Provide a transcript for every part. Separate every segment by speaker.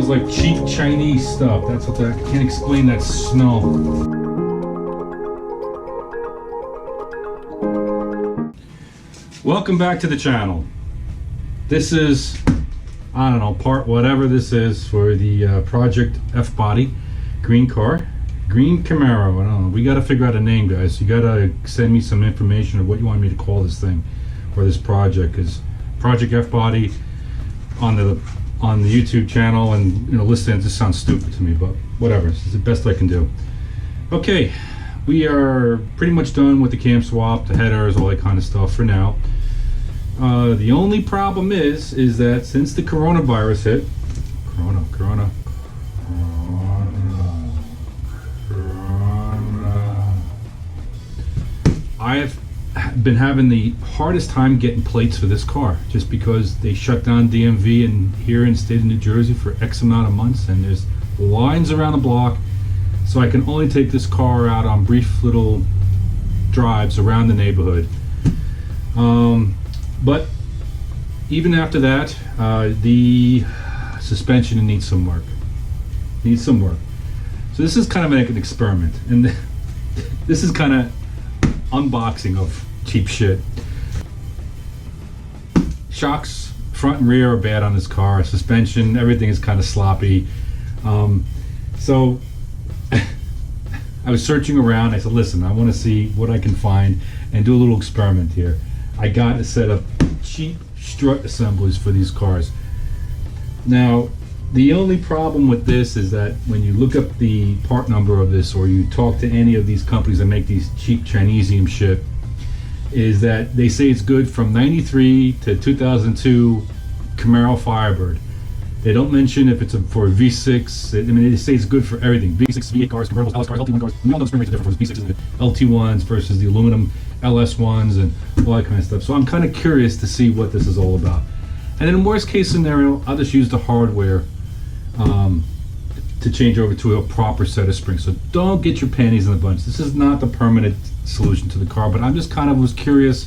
Speaker 1: Smells like cheap Chinese stuff. That's what I can't explain that smell. Welcome back to the channel. This is, I don't know, part whatever this is for the Project F-body green car. Green Camaro, I don't know. We got to figure out a name, guys. You got to send me some information of what you want me to call this thing or this project. Because Project F-body on the YouTube channel, and you know, listening, it just sounds stupid to me, but whatever. It's the best I can do. Okay, we are pretty much done with the cam swap, the headers, all that kind of stuff for now. The only problem is that since the coronavirus hit, Corona. I have been having the hardest time getting plates for this car, just because they shut down DMV and here in the state of New Jersey for X amount of months, and there's lines around the block, so I can only take this car out on brief little drives around the neighborhood. But even after that, the suspension needs some work. So this is kind of like an experiment, and this is kind of unboxing of cheap shit. Shocks front and rear are bad on this car. Suspension, everything is kind of sloppy. So I was searching around. I said, listen, I want to see what I can find and do a little experiment here. I got a set of cheap strut assemblies for these cars. Now, the only problem with this is that when you look up the part number of this, or you talk to any of these companies that make these cheap Chinesium shit, is that they say it's good from 93 to 2002 Camaro Firebird. They don't mention if it's for a V6. I mean, they say it's good for everything. V6, V8 cars, convertibles, LS cars, LT1 cars. We all know spring rates are different for V6s and LT1s versus the aluminum LS1s and all that kind of stuff. So I'm kind of curious to see what this is all about. And in the worst case scenario, I'll just use the hardware to change over to a proper set of springs. So don't get your panties in a bunch. This is not the permanent solution to the car, but I'm just kind of was curious.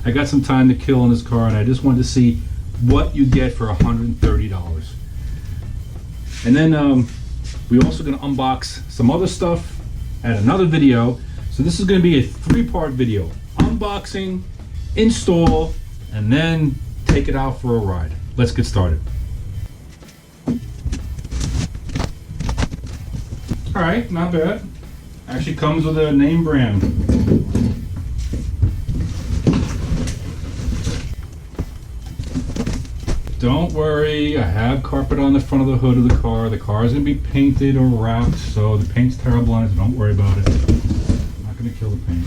Speaker 1: I got some time to kill on this car, and I just wanted to see what you get for $130. And then we're also going to unbox some other stuff at another video. So this is going to be a 3-part video: unboxing, install, and then take it out for a ride. Let's get started. All right, not bad. Actually comes with a name brand. Don't worry, I have carpet on the front of the hood of the car. The car is going to be painted or wrapped, so the paint's terrible on it, so don't worry about it. I'm not going to kill the paint.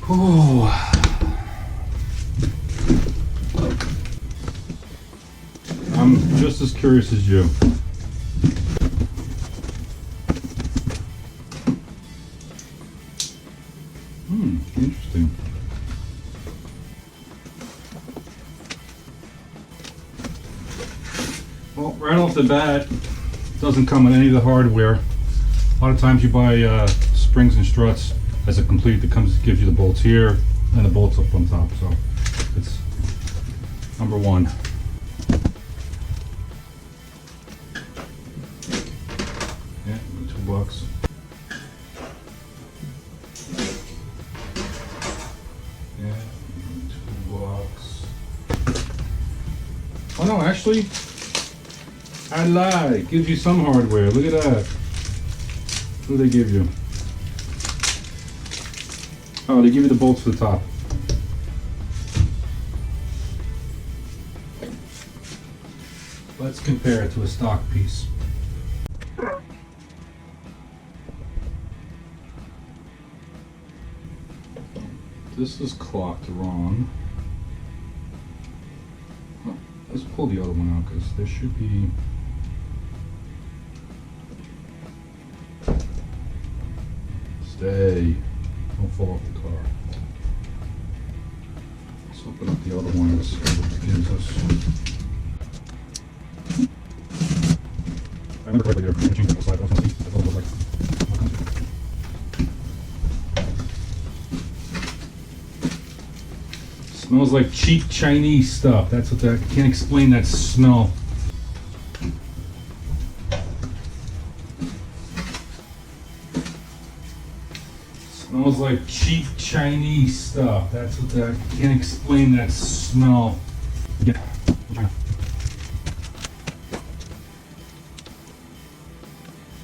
Speaker 1: Whew. I'm just as curious as you. Interesting. Well, right off the bat, it doesn't come with any of the hardware. A lot of times you buy springs and struts as a complete that gives you the bolts here and the bolts up on top. So it's number one. Yeah, $2. Yeah, $2. Oh no, actually, I lied. It gives you some hardware. Look at that. What do they give you? Oh, they give you the bolts for the top. Let's compare it to a stock piece. This is clocked wrong. Oh, let's pull the other one out, because there should be... Stay. Don't fall off the car. Let's open up the other one and see what it gives us. I remember correctly there. I'm going to change the slide. I was going to see what it looks like. Smells like cheap Chinese stuff. That's what I can't explain that smell. Smells like cheap Chinese stuff. That's what that, can't explain that smell. Yeah.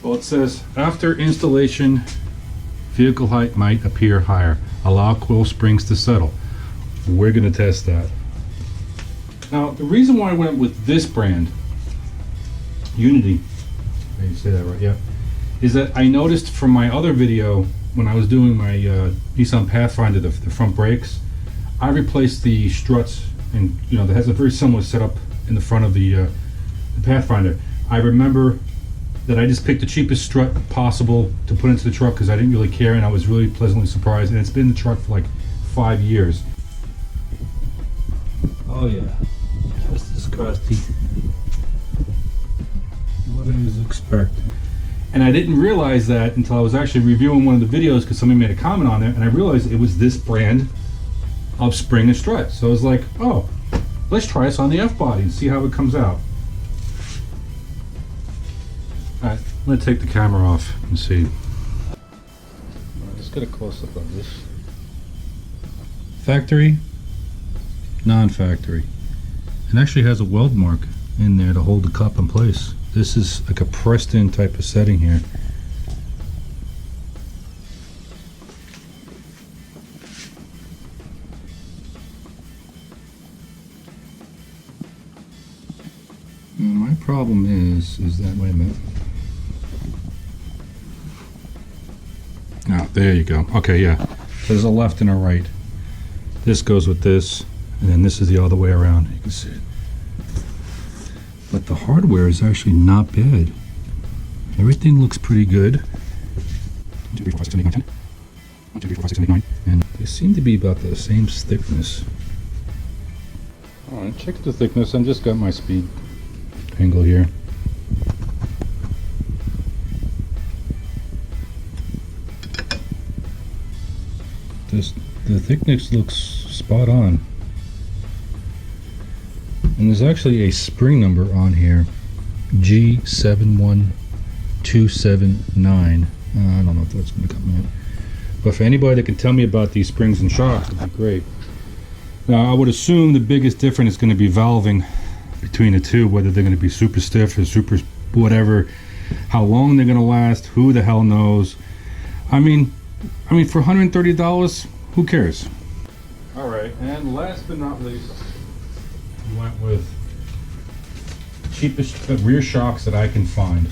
Speaker 1: Well, it says, after installation, vehicle height might appear higher. Allow coil springs to settle. We're going to test that. Now, the reason why I went with this brand, Unity, you say that right, yeah, is that I noticed from my other video when I was doing my Nissan Pathfinder, the front brakes, I replaced the struts, and you know, that has a very similar setup in the front of the Pathfinder. I remember that I just picked the cheapest strut possible to put into the truck because I didn't really care, and I was really pleasantly surprised, and it's been in the truck for like 5 years. Oh yeah, just as crusty. What I was expecting. And I didn't realize that until I was actually reviewing one of the videos because somebody made a comment on it, and I realized it was this brand of spring and strut. So I was like, oh, let's try this on the F-body and see how it comes out. Alright, I'm going to take the camera off and see. Let's get a close-up of this. Factory, non-factory. It actually has a weld mark in there to hold the cup in place. This is like a pressed-in type of setting here. My problem is that, wait a minute. Oh, there you go. Okay, yeah. So there's a left and a right. This goes with this, and then this is the other way around. You can see it. But the hardware is actually not bad. Everything looks pretty good. 1, 2, 3, 4, 5, 6, 7, 8, 9, 10. 1, 2, 3, 4, 5, 6, 7, 8, 9. And they seem to be about the same thickness. Alright, check the thickness. I just got my speed angle here. The thickness looks spot on. And there's actually a spring number on here, G71279. I don't know if that's going to come in. But for anybody that can tell me about these springs and shocks, it'd be great. Now, I would assume the biggest difference is going to be valving between the two, whether they're going to be super stiff or super whatever, how long they're going to last, who the hell knows. I mean, for $130, who cares? All right, and last but not least, we went with cheapest rear shocks that I can find.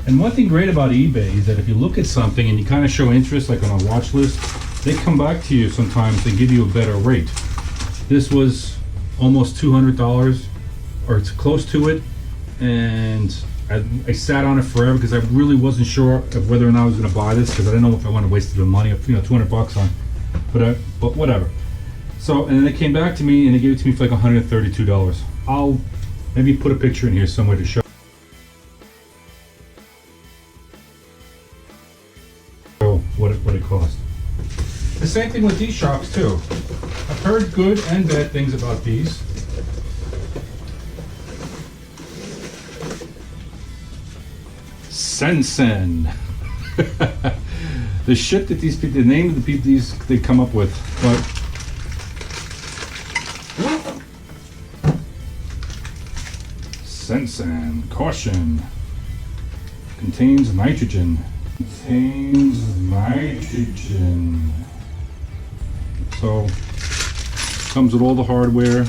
Speaker 1: And one thing great about eBay is that if you look at something and you kind of show interest, like on a watch list, they come back to you sometimes and give you a better rate. This was almost $200, or it's close to it, and I sat on it forever because I really wasn't sure of whether or not I was going to buy this because I didn't know if I wanted to waste the money, you know, $200 on, but whatever. So, and then they came back to me and they gave it to me for like $132. I'll maybe put a picture in here somewhere to show what it cost. The same thing with these shocks too. I've heard good and bad things about these. Sensen. The shit that these people, the name of the people they come up with, but Sensen, caution, contains nitrogen. Contains nitrogen. So, comes with all the hardware.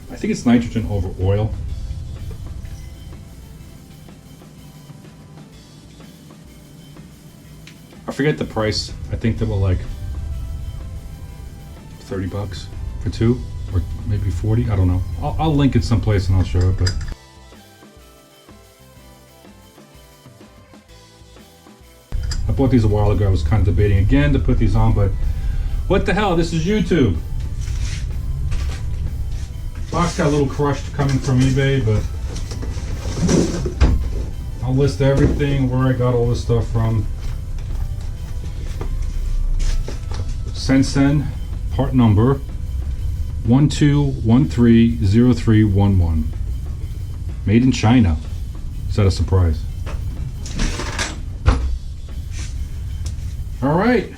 Speaker 1: I think it's nitrogen over oil. I forget the price. I think they were like $30 for two, or maybe 40. I don't know. I'll link it someplace and I'll show it. But I bought these a while ago. I was kind of debating again to put these on, but what the hell? This is YouTube. Box got a little crushed coming from eBay, but I'll list everything where I got all this stuff from. Sensen, part number 12130311. Made in China. Is that a surprise? All right,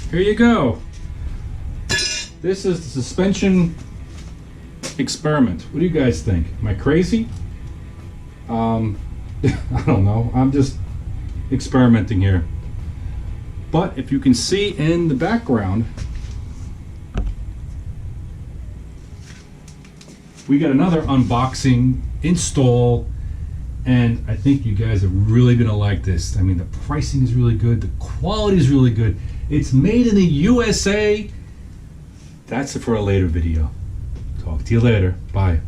Speaker 1: here you go. This is the suspension experiment. What do you guys think? Am I crazy? I don't know. I'm just experimenting here. But if you can see in the background, we got another unboxing, install, and I think you guys are really gonna like this. I mean, the pricing is really good, the quality is really good. It's made in the USA. That's it for a later video. Talk to you later. Bye.